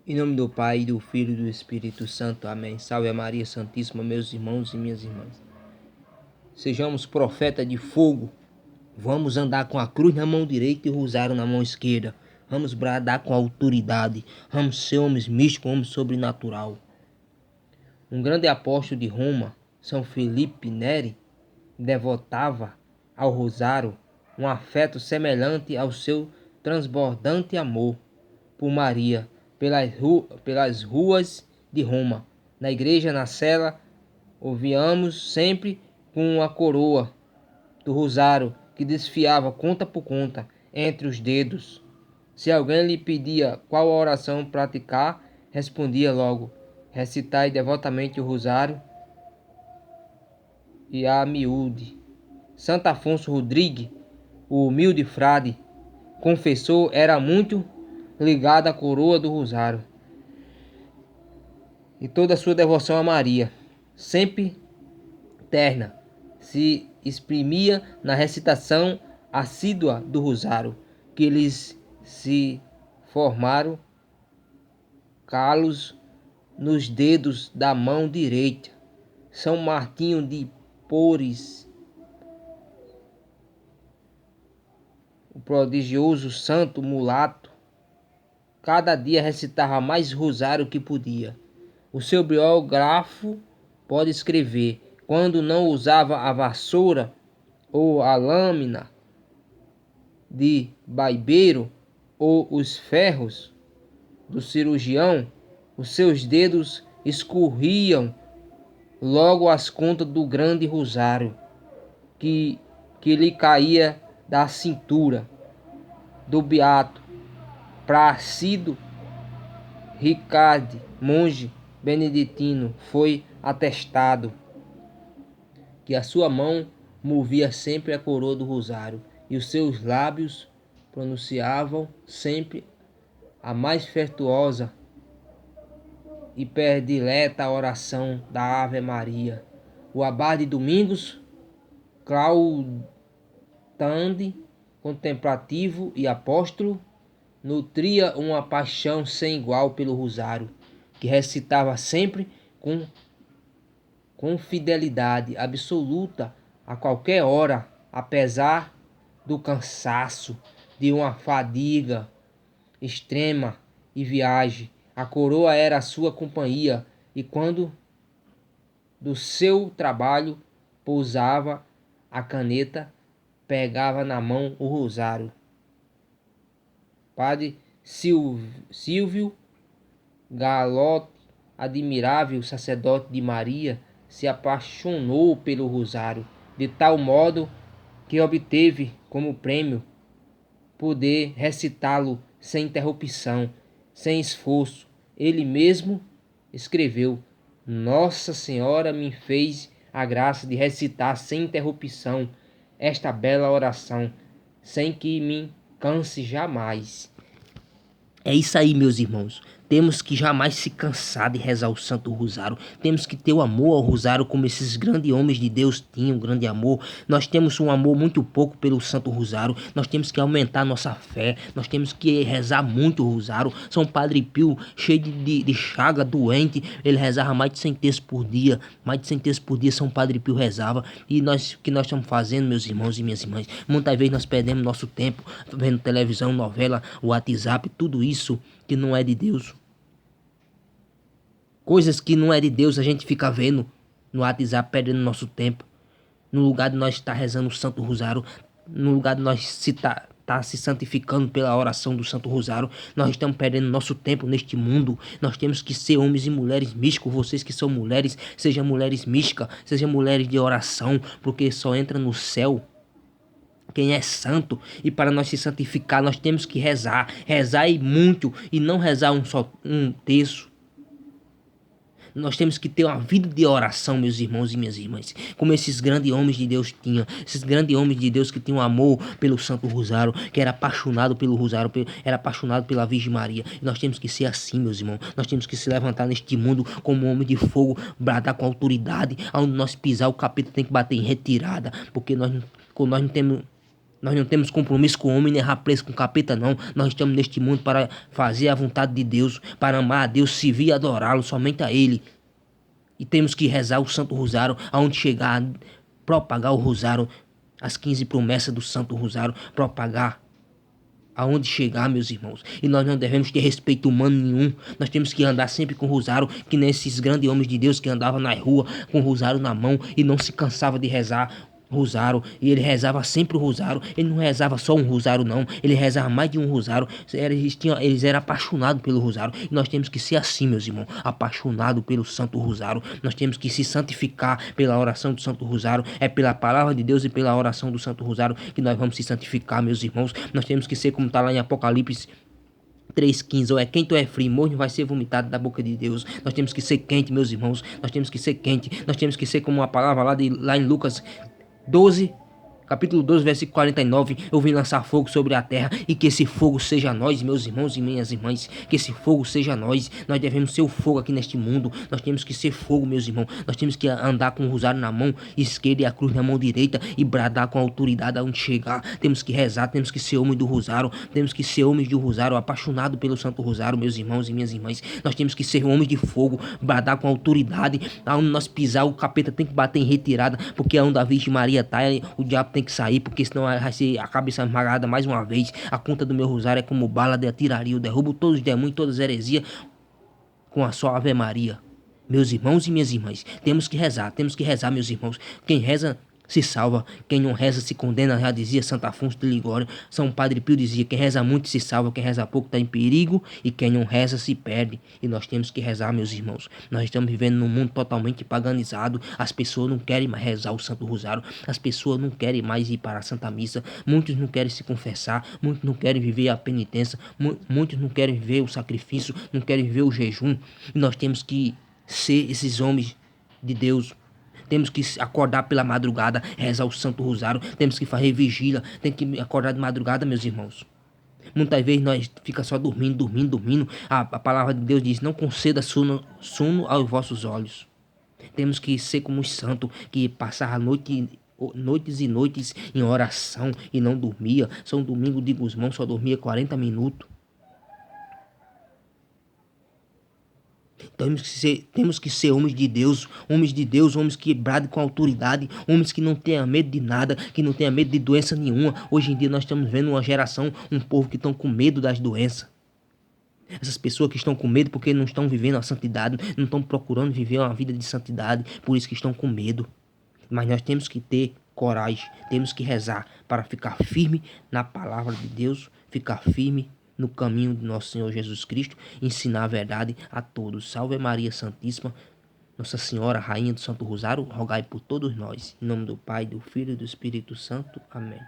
Em nome do Pai, do Filho e do Espírito Santo. Amém. Salve a Maria Santíssima, meus irmãos e minhas irmãs. Sejamos profeta de fogo. Vamos andar com a cruz na mão direita e o rosário na mão esquerda. Vamos bradar com autoridade. Vamos ser homens místicos, homens sobrenatural. Um grande apóstolo de Roma, São Felipe Neri, devotava ao rosário um afeto semelhante ao seu transbordante amor por Maria pelas ruas de Roma. Na igreja, na cela, ouvíamos sempre com a coroa do rosário que desfiava conta por conta entre os dedos. Se alguém lhe pedia qual oração praticar, respondia logo: recitai devotamente o rosário e a miúde. Santo Afonso Rodrigues, o humilde frade, confessor, era muito ligado à coroa do rosário e toda a sua devoção a Maria, sempre terna, se exprimia na recitação assídua do rosário, que lhes se formaram calos nos dedos da mão direita. São Martinho de Porres, o prodigioso santo mulato, cada dia recitava mais rosário que podia. O seu biógrafo pode escrever: quando não usava a vassoura ou a lâmina de baibeiro ou os ferros do cirurgião, os seus dedos escorriam logo as contas do grande rosário que lhe caía da cintura. Do beato Plácido Riccardi, monge beneditino, foi atestado que a sua mão movia sempre a coroa do rosário e os seus lábios pronunciavam sempre a mais virtuosa e predileta oração da Ave Maria. O abade Domingos Claudandi, contemplativo e apóstolo, nutria uma paixão sem igual pelo rosário, que recitava sempre com fidelidade absoluta a qualquer hora, apesar do cansaço, de uma fadiga extrema e viagem. A coroa era a sua companhia, e quando do seu trabalho pousava a caneta, pegava na mão o rosário. Padre Silvio Galotti, admirável sacerdote de Maria, se apaixonou pelo rosário, de tal modo que obteve como prêmio poder recitá-lo sem interrupção, sem esforço. Ele mesmo escreveu: Nossa Senhora me fez a graça de recitar sem interrupção esta bela oração, sem que me canse jamais. É isso aí, meus irmãos. Temos que jamais se cansar de rezar o Santo Rosário. Temos que ter o amor ao Rosário como esses grandes homens de Deus tinham, um grande amor. Nós temos um amor muito pouco pelo Santo Rosário. Nós temos que aumentar nossa fé. Nós temos que rezar muito o Rosário. São Padre Pio, cheio de chaga, doente, ele rezava mais de 100 terços por dia. Mais de 100 terços por dia São Padre Pio rezava. E nós, o que nós estamos fazendo, meus irmãos e minhas irmãs? Muitas vezes nós perdemos nosso tempo vendo televisão, novela, WhatsApp, tudo isso que não é de Deus. Coisas que não é de Deus, a gente fica vendo no WhatsApp, perdendo nosso tempo. No lugar de nós estar rezando o Santo Rosário, no lugar de nós tá se santificando pela oração do Santo Rosário, nós estamos perdendo nosso tempo neste mundo. Nós temos que ser homens e mulheres místicos. Vocês que são mulheres, sejam mulheres místicas, sejam mulheres de oração, porque só entra no céu quem é santo. E para nós se santificar, nós temos que rezar e muito, e não rezar um terço. Nós temos que ter uma vida de oração, meus irmãos e minhas irmãs, como esses grandes homens de Deus tinham, esses grandes homens de Deus que tinham amor pelo Santo Rosário, que era apaixonado pelo Rosário, era apaixonado pela Virgem Maria. E nós temos que ser assim, meus irmãos. Nós temos que se levantar neste mundo como homem de fogo, bradar com autoridade. Aonde nós pisar, o capeta tem que bater em retirada, porque nós não temos Nós não temos compromisso com o homem, nem preso com o capeta, não. Nós estamos neste mundo para fazer a vontade de Deus, para amar a Deus, servir e adorá-lo, somente a Ele. E temos que rezar o Santo Rosário, aonde chegar, propagar o Rosário, as 15 promessas do Santo Rosário, propagar aonde chegar, meus irmãos. E nós não devemos ter respeito humano nenhum. Nós temos que andar sempre com o rosário, que nesses grandes homens de Deus que andavam na rua com o rosário na mão e não se cansava de rezar rosário. E ele rezava sempre o rosário. Ele não rezava só um rosário, não. Ele rezava mais de um rosário. Eles eram apaixonados pelo rosário. E nós temos que ser assim, meus irmãos, apaixonados pelo Santo Rosário. Nós temos que se santificar pela oração do Santo Rosário. É pela palavra de Deus e pela oração do Santo Rosário que nós vamos se santificar, meus irmãos. Nós temos que ser como está lá em Apocalipse 3,15, ou é quente ou é frio, morno vai ser vomitado da boca de Deus. Nós temos que ser quente, meus irmãos. Nós temos que ser quente. Nós temos que ser como a palavra lá em Lucas 12, capítulo 12, versículo 49. Eu vim lançar fogo sobre a terra, e que esse fogo seja nós, meus irmãos e minhas irmãs. Que esse fogo seja nós. Nós devemos ser o fogo aqui neste mundo. Nós temos que ser fogo, meus irmãos. Nós temos que andar com o rosário na mão esquerda e a cruz na mão direita, e bradar com autoridade aonde chegar. Temos que rezar, temos que ser homens do rosário. Temos que ser homens do rosário, apaixonado pelo Santo Rosário, meus irmãos e minhas irmãs. Nós temos que ser homens de fogo, bradar com autoridade. Aonde nós pisar, o capeta tem que bater em retirada, porque aonde a Virgem Maria tá, o diabo tem que sair, porque senão vai ser a cabeça esmagada mais uma vez. A conta do meu rosário é como bala de atiraria. Eu derrubo todos os demônios, todas as heresias com a sua Ave Maria. Meus irmãos e minhas irmãs, temos que rezar, meus irmãos. Quem reza se salva, quem não reza se condena, já dizia Santo Afonso de Ligório. São Padre Pio dizia: quem reza muito se salva, quem reza pouco está em perigo, e quem não reza se perde. E nós temos que rezar, meus irmãos. Nós estamos vivendo num mundo totalmente paganizado. As pessoas não querem mais rezar o Santo Rosário, as pessoas não querem mais ir para a Santa Missa, muitos não querem se confessar, muitos não querem viver a penitência, muitos não querem viver o sacrifício, não querem viver o jejum. E nós temos que ser esses homens de Deus. Temos que acordar pela madrugada, rezar o Santo Rosário. Temos que fazer vigília. Tem que acordar de madrugada, meus irmãos. Muitas vezes nós fica só dormindo. A palavra de Deus diz: não conceda sono aos vossos olhos. Temos que ser como os santos, que passavam noites e noites em oração e não dormia. São Domingo de Gusmão só dormia 40 minutos. Temos que ser homens de Deus, homens que bradem com autoridade, homens que não tenham medo de nada, que não tenham medo de doença nenhuma. Hoje em dia nós estamos vendo uma geração, um povo que estão com medo das doenças. Essas pessoas que estão com medo porque não estão vivendo a santidade, não estão procurando viver uma vida de santidade, por isso que estão com medo. Mas nós temos que ter coragem, temos que rezar para ficar firme na palavra de Deus, ficar firme no caminho de nosso Senhor Jesus Cristo, ensinar a verdade a todos. Salve Maria Santíssima, Nossa Senhora, Rainha do Santo Rosário, rogai por todos nós. Em nome do Pai, do Filho e do Espírito Santo. Amém.